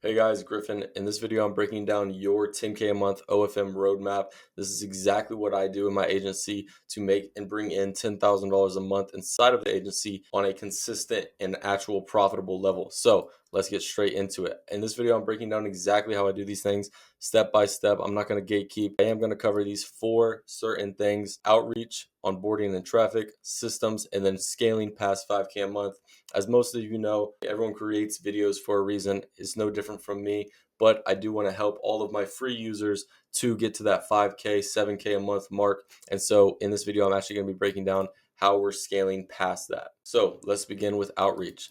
Hey guys, Griffin. In this video, I'm breaking down your 10K a month OFM roadmap. This is exactly what I do in my agency to make and bring in $10,000 a month inside of the agency on a consistent and actual profitable level. So let's get straight into it. In this video, I'm breaking down exactly how I do these things step by step. I'm not going to gatekeep. I am going to cover these 4 certain things: outreach, onboarding and traffic, systems, and then scaling past 5K a month. As most of you know, everyone creates videos for a reason. It's no different from me, but I do want to help all of my free users to get to that 5K, 7K a month mark. And so in this video, I'm actually going to be breaking down how we're scaling past that. So let's begin with outreach.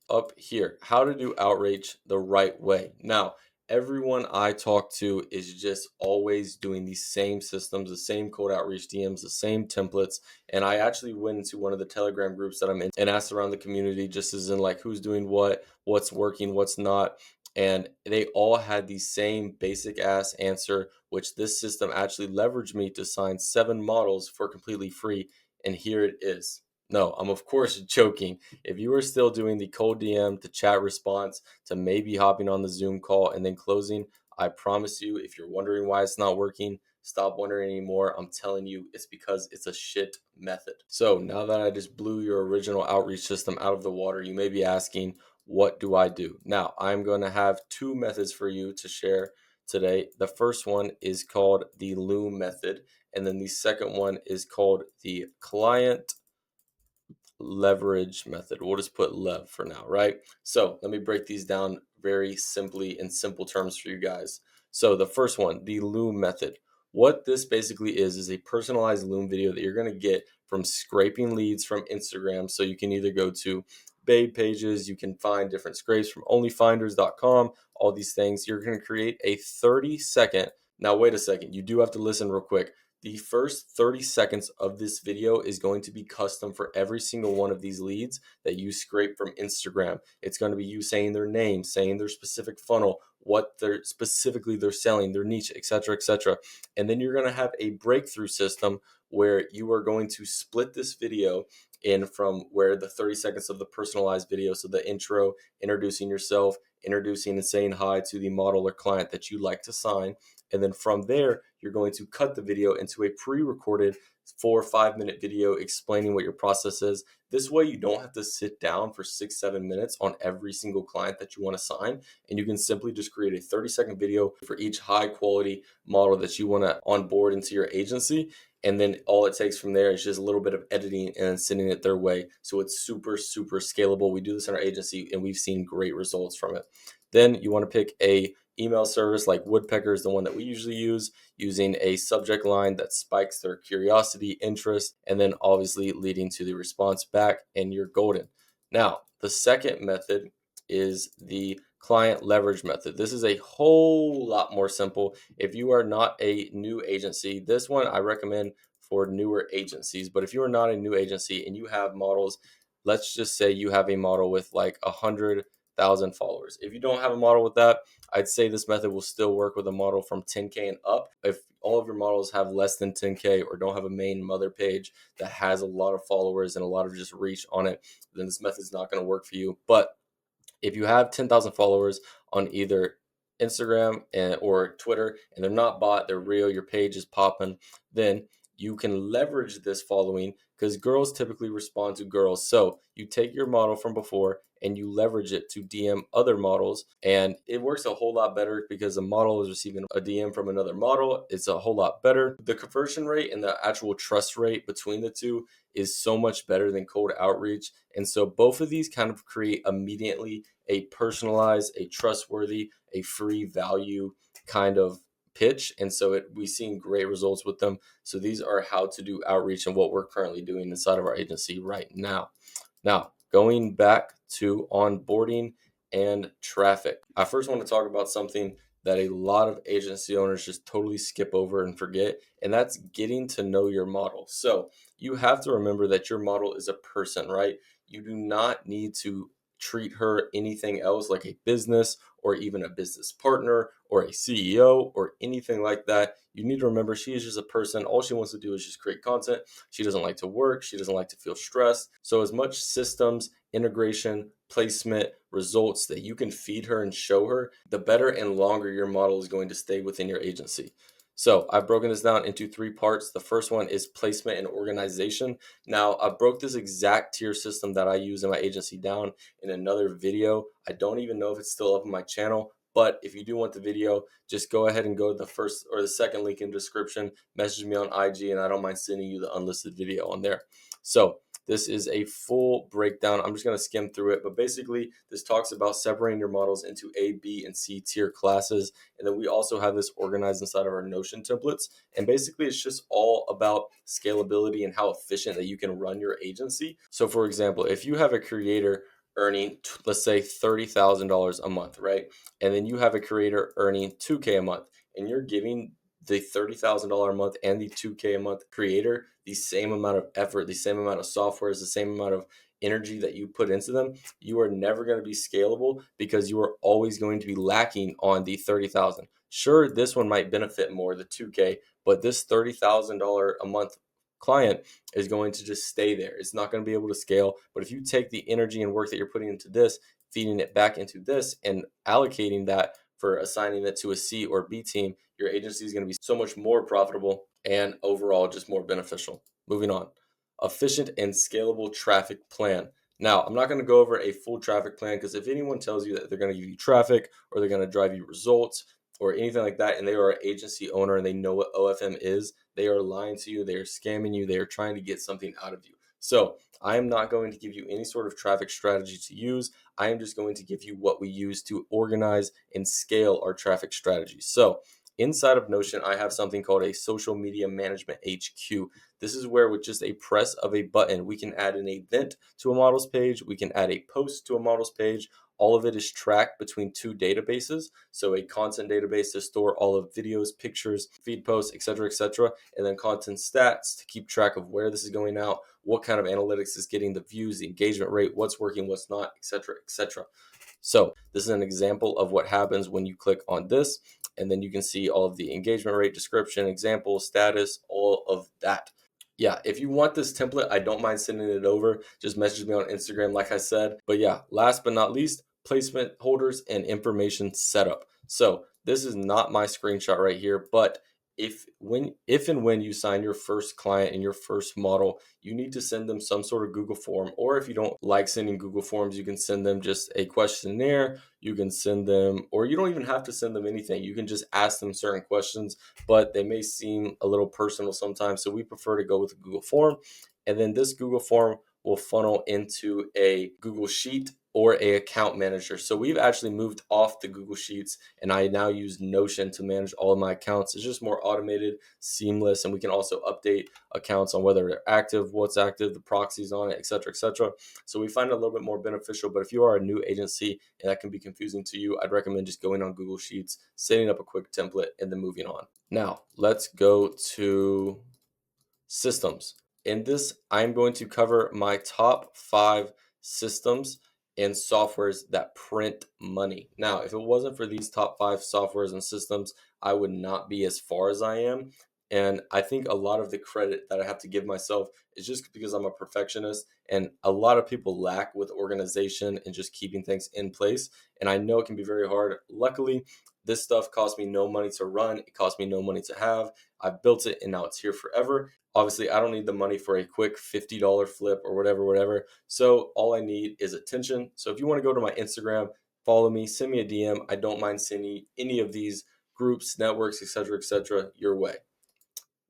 Up here, how to do outreach the right way. Now, everyone I talk to is just always doing these same systems, the same cold outreach DMs, the same templates. And I actually went into one of the Telegram groups that I'm in and asked around the community, just as in like who's doing what, what's working, what's not. And they all had the same basic ass answer, which this system actually leveraged me to sign 7 models for completely free. And here it is. No, I'm of course joking. If you are still doing the cold DM to chat response to maybe hopping on the Zoom call and then closing, I promise you, if you're wondering why it's not working, stop wondering anymore. I'm telling you, it's because it's a shit method. So now that I just blew your original outreach system out of the water, you may be asking, what do I do? Now, I'm going to have 2 methods for you to share today. The first one is called the Loom method, and then the second one is called the client leverage method. We'll just put lev for now, right? So let me break these down very simply in simple terms for you guys. So the first one, the Loom method. What this basically is a personalized Loom video that you're going to get from scraping leads from Instagram. So you can either go to Babe pages, you can find different scrapes from onlyfinders.com, all these things. You're going to create a 30-second. Now, wait a second. You do have to listen real quick. The first 30 seconds of this video is going to be custom for every single one of these leads that you scrape from Instagram. It's going to be you saying their name, saying their specific funnel, what they're specifically they're selling, their niche, etc., etc. And then you're going to have a breakthrough system where you are going to split this video in from where the 30 seconds of the personalized video, so the intro, introducing yourself, introducing and saying hi to the model or client that you'd like to sign. And then from there, you're going to cut the video into a pre-recorded 4 or 5 minute video explaining what your process is. This way, you don't have to sit down for 6-7 minutes on every single client that you want to sign. And you can simply just create a 30-second video for each high quality model that you want to onboard into your agency. And then all it takes from there is just a little bit of editing and sending it their way. So it's super, super scalable. We do this in our agency and we've seen great results from it. Then you want to pick a email service like Woodpecker is the one that we usually use, using a subject line that spikes their curiosity, interest, and then obviously leading to the response back, and you're golden. Now, the second method is the client leverage method. This is a whole lot more simple. If you are not a new agency, this one I recommend for newer agencies. But if you are not a new agency and you have models, let's just say you have a model with like 100,000 followers. If you don't have a model with that, I'd say this method will still work with a model from 10K and up. If all of your models have less than 10K or don't have a main mother page that has a lot of followers and a lot of just reach on it, then this method is not going to work for you. But if you have 10,000 followers on either Instagram or Twitter, and they're not bot, they're real, your page is popping, then you can leverage this following, because girls typically respond to girls. So you take your model from before and you leverage it to DM other models, and it works a whole lot better because a model is receiving a DM from another model. It's a whole lot better. The conversion rate and the actual trust rate between the two is so much better than cold outreach. And so both of these kind of create immediately a personalized, a trustworthy, a free value kind of pitch. And so we've seen great results with them. So these are how to do outreach and what we're currently doing inside of our agency right now. Now, going back to onboarding and traffic, I first want to talk about something that a lot of agency owners just totally skip over and forget, and that's getting to know your model. So you have to remember that your model is a person, right? You do not need to treat her anything else like a business or even a business partner or a CEO or anything like that. You need to remember she is just a person. All she wants to do is just create content. She doesn't like to work. She doesn't like to feel stressed. So as much systems, integration, placement, results that you can feed her and show her, the better and longer your model is going to stay within your agency. So I've broken this down into 3 parts. The first one is placement and organization. Now, I broke this exact tier system that I use in my agency down in another video. I don't even know if it's still up on my channel, but if you do want the video, just go ahead and go to the first or the second link in the description, message me on IG, and I don't mind sending you the unlisted video on there. So this is a full breakdown. I'm just going to skim through it, but basically this talks about separating your models into A, B, and C tier classes. And then we also have this organized inside of our Notion templates. And basically it's just all about scalability and how efficient that you can run your agency. So for example, if you have a creator earning, let's say $30,000 a month, right? And then you have a creator earning $2K a month, and you're giving the $30,000 a month and the $2K a month creator the same amount of effort, the same amount of software, the same amount of energy that you put into them, you are never going to be scalable because you are always going to be lacking on the 30,000. Sure, this one might benefit more, the 2K, but this $30,000 a month client is going to just stay there. It's not going to be able to scale. But if you take the energy and work that you're putting into this, feeding it back into this, and allocating that for assigning it to a C or B team, your agency is going to be so much more profitable and overall just more beneficial. Moving on, efficient and scalable traffic plan. Now, I'm not going to go over a full traffic plan because if anyone tells you that they're going to give you traffic or they're going to drive you results or anything like that, and they are an agency owner and they know what OFM is, they are lying to you, they are scamming you, they are trying to get something out of you. So I am not going to give you any sort of traffic strategy to use. I am just going to give you what we use to organize and scale our traffic strategies. So inside of Notion, I have something called a social media management HQ. This is where with just a press of a button, we can add an event to a model's page. We can add a post to a model's page. All of it is tracked between 2 databases. So a content database to store all of videos, pictures, feed posts, etc., and then content stats to keep track of where this is going out, what kind of analytics is getting the views, the engagement rate, what's working, what's not, etc. So this is an example of what happens when you click on this, and then you can see all of the engagement rate, description, example, status, all of that. Yeah, if you want this template, I don't mind sending it over. Just message me on Instagram, like I said. But yeah, last but not least, placement holders and information setup. So this is not my screenshot right here, but if and when you sign your first client and your first model, you need to send them some sort of Google form. Or if you don't like sending Google forms, you can send them just a questionnaire. You can send them, or you don't even have to send them anything. You can just ask them certain questions, but they may seem a little personal sometimes. So we prefer to go with a Google form. And then this Google form will funnel into a Google Sheet or a account manager. So we've actually moved off the Google Sheets, and I now use Notion to manage all of my accounts. It's just more automated, seamless, and we can also update accounts on whether they're active, what's active, the proxies on it, etc. So we find it a little bit more beneficial. But if you are a new agency and that can be confusing to you, I'd recommend just going on Google Sheets, setting up a quick template, and then moving on. Now, let's go to systems. In this, I'm going to cover my top 5 systems and softwares that print money. Now, if it wasn't for these top 5 softwares and systems, I would not be as far as I am. And I think a lot of the credit that I have to give myself is just because I'm a perfectionist, and a lot of people lack with organization and just keeping things in place. And I know it can be very hard. Luckily, this stuff cost me no money to run. It cost me no money to have. I've built it and now it's here forever. Obviously, I don't need the money for a quick $50 flip or whatever. So all I need is attention. So if you want to go to my Instagram, follow me, send me a DM. I don't mind sending any of these groups, networks, etc., your way.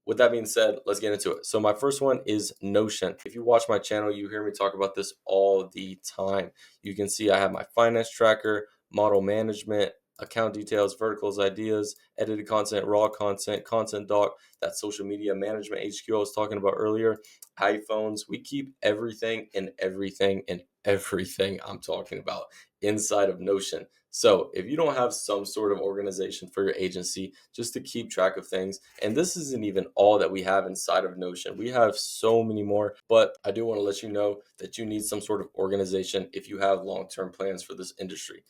With that being said, let's get into it. So my first one is Notion. If you watch my channel, you hear me talk about this all the time. You can see I have my finance tracker, model management, account details, verticals, ideas, edited content, raw content, content doc, that social media management HQ I was talking about earlier, iPhones. We keep everything I'm talking about inside of Notion. So if you don't have some sort of organization for your agency just to keep track of things, and this isn't even all that we have inside of Notion, we have so many more, but I do want to let you know that you need some sort of organization if you have long-term plans for this industry.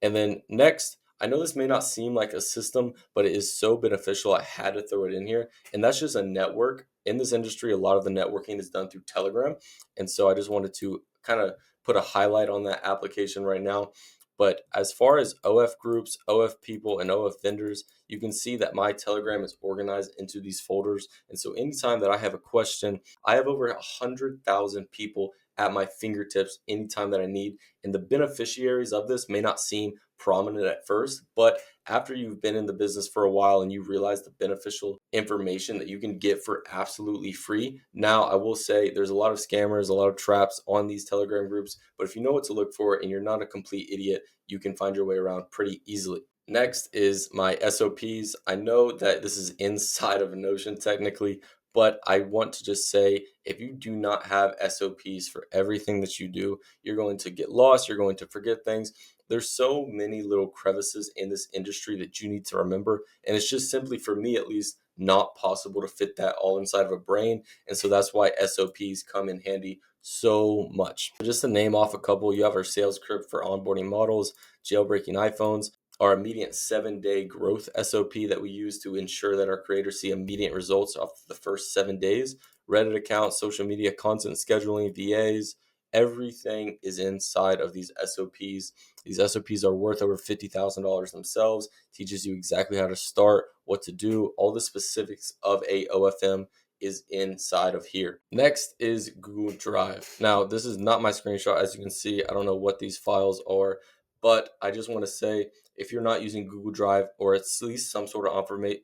And then next, I know this may not seem like a system, but it is so beneficial. I had to throw it in here. And that's just a network. In this industry, a lot of the networking is done through Telegram. And so I just wanted to kind of put a highlight on that application right now. But as far as OF groups, OF people, and OF vendors, you can see that my Telegram is organized into these folders. And so anytime that I have a question, I have over 100,000 people at my fingertips anytime that I need. And the beneficiaries of this may not seem prominent at first, but after you've been in the business for a while and you realize the beneficial information that you can get for absolutely free. Now, I will say there's a lot of scammers, a lot of traps on these Telegram groups, but if you know what to look for and you're not a complete idiot, you can find your way around pretty easily. Next is my SOPs. I know that this is inside of Notion technically, but I want to just say if you do not have SOPs for everything that you do, you're going to get lost, you're going to forget things. There's so many little crevices in this industry that you need to remember. And it's just simply, for me at least, not possible to fit that all inside of a brain. And so that's why SOPs come in handy so much. Just to name off a couple, you have our sales script for onboarding models, jailbreaking iPhones, our immediate 7-day growth SOP that we use to ensure that our creators see immediate results off the first 7 days, Reddit account, social media content scheduling, VAs, everything is inside of these SOPs. These SOPs are worth over $50,000 themselves, teaches you exactly how to start, what to do, all the specifics of a OFM is inside of here. Next is Google Drive. Now, this is not my screenshot. As you can see, I don't know what these files are, but I just want to say, if you're not using Google Drive or at least some sort of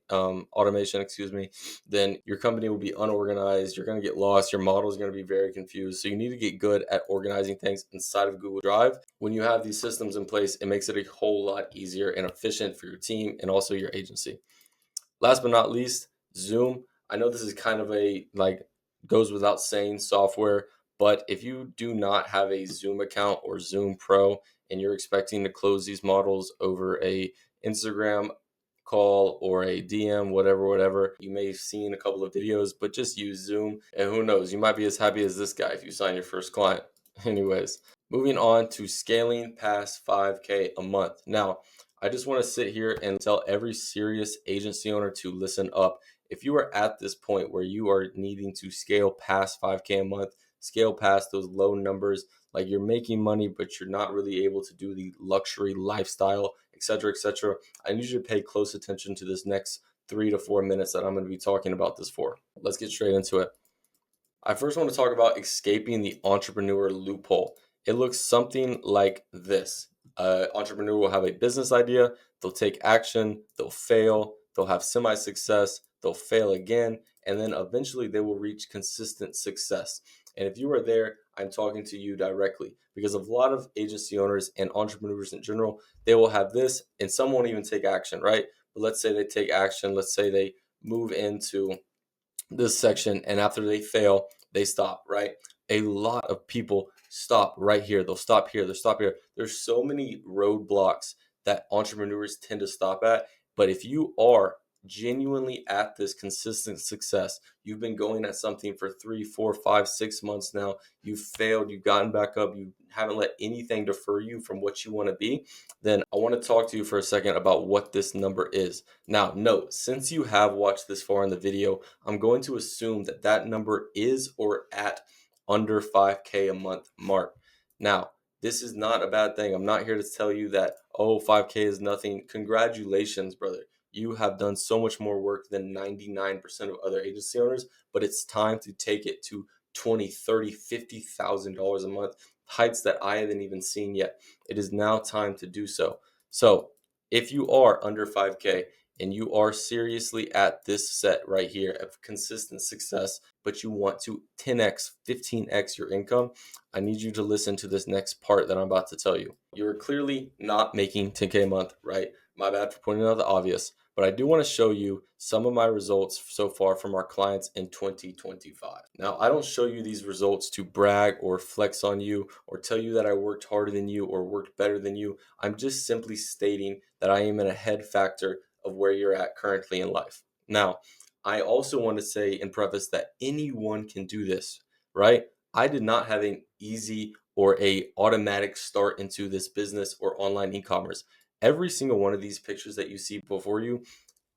automation, then your company will be unorganized. You're going to get lost. Your model is going to be very confused. So you need to get good at organizing things inside of Google Drive. When you have these systems in place, it makes it a whole lot easier and efficient for your team and also your agency. Last but not least, Zoom. I know this is kind of goes without saying software, but if you do not have a Zoom account or Zoom Pro and you're expecting to close these models over a Instagram call or a DM, whatever, you may have seen a couple of videos, but just use Zoom. And who knows, you might be as happy as this guy if you sign your first client. Anyways, moving on to scaling past 5K a month. Now, I just want to sit here and tell every serious agency owner to listen up. If you are at this point where you are needing to scale past 5K a month, scale past those low numbers, like you're making money, but you're not really able to do the luxury lifestyle, etc., etc., I need you to pay close attention to this next 3 to 4 minutes that I'm going to be talking about this for. Let's get straight into it. I first want to talk about escaping the entrepreneur loophole. It looks something like this. An entrepreneur will have a business idea, they'll take action, they'll fail, they'll have semi-success, they'll fail again, and then eventually they will reach consistent success. And if you are there, I'm talking to you directly, because a lot of agency owners and entrepreneurs in general, they will have this and some won't even take action, right? But let's say they take action, let's say they move into this section and after they fail, they stop, right? A lot of people stop right here. They'll stop here. They'll stop here. There's so many roadblocks that entrepreneurs tend to stop at. But if you are genuinely at this consistent success, you've been going at something for 3, 4, 5, 6 months now, you've failed, you've gotten back up, you haven't let anything defer you from what you want to be, then I want to talk to you for a second about what this number is. Now, note, since you have watched this far in the video, I'm going to assume that that number is or at under 5K a month mark. Now, this is not a bad thing. I'm not here to tell you that, oh, 5K is nothing. Congratulations, brother. You have done so much more work than 99% of other agency owners, but it's time to take it to $20,000, $30,000, $50,000 a month, heights that I haven't even seen yet. It is now time to do so. So if you are under 5K and you are seriously at this set right here of consistent success, but you want to 10x, 15x your income, I need you to listen to this next part that I'm about to tell you. You're clearly not making 10K a month, right? My bad for pointing out the obvious, but I do want to show you some of my results so far from our clients in 2025. Now, I don't show you these results to brag or flex on you or tell you that I worked harder than you or worked better than you. I'm just simply stating that I am in a head factor of where you're at currently in life. Now, I also want to say and preface that anyone can do this, right? I did not have an easy or a automatic start into this business or online e-commerce. Every single one of these pictures that you see before you,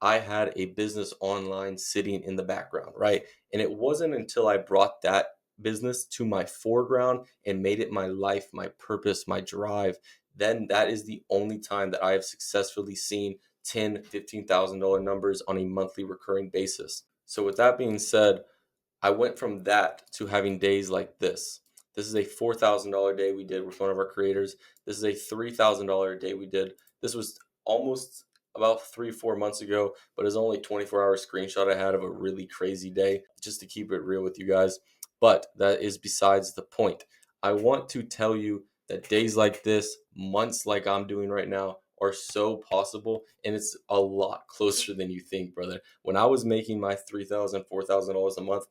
I had a business online sitting in the background, right? And it wasn't until I brought that business to my foreground and made it my life, my purpose, my drive, then that is the only time that I have successfully seen $10,000, $15,000 numbers on a monthly recurring basis. So with that being said, I went from that to having days like this. This is a $4,000 day we did with one of our creators. This is a $3,000 day we did. This was almost about 3, 4 months ago, but it's only 24-hour screenshot I had of a really crazy day, just to keep it real with you guys. But that is besides the point. I want to tell you that days like this, months like I'm doing right now, are so possible, and it's a lot closer than you think, brother. When I was making my $3,000, $4,000 a month,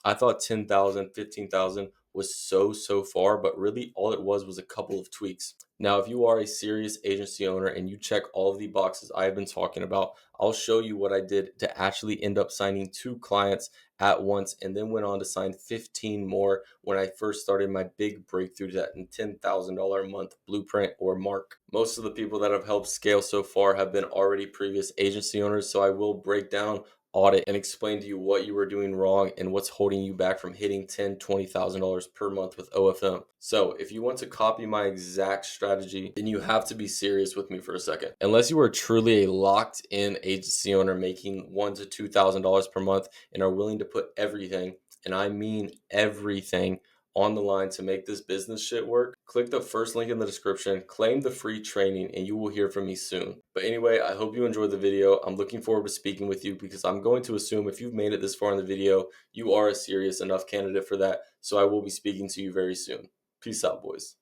I thought 10,000, 15,000 was so far, but really all it was a couple of tweaks. Now, if you are a serious agency owner and you check all of the boxes I've been talking about, I'll show you what I did to actually end up signing 2 clients at once, and then went on to sign 15 more when I first started my big breakthrough to that $10,000 a month blueprint or mark. Most of the people that have helped scale so far have been already previous agency owners, so I will break down, audit, and explain to you what you were doing wrong and what's holding you back from hitting $10,000, $20,000 per month with OFM. So if you want to copy my exact strategy, then you have to be serious with me for a second. Unless you are truly a locked in agency owner making $1,000 to $2,000 per month and are willing to put everything, and I mean everything, on the line to make this business shit work, click the first link in the description, claim the free training, and you will hear from me soon. But anyway, I hope you enjoyed the video. I'm looking forward to speaking with you because I'm going to assume if you've made it this far in the video, you are a serious enough candidate for that. So I will be speaking to you very soon. Peace out, boys.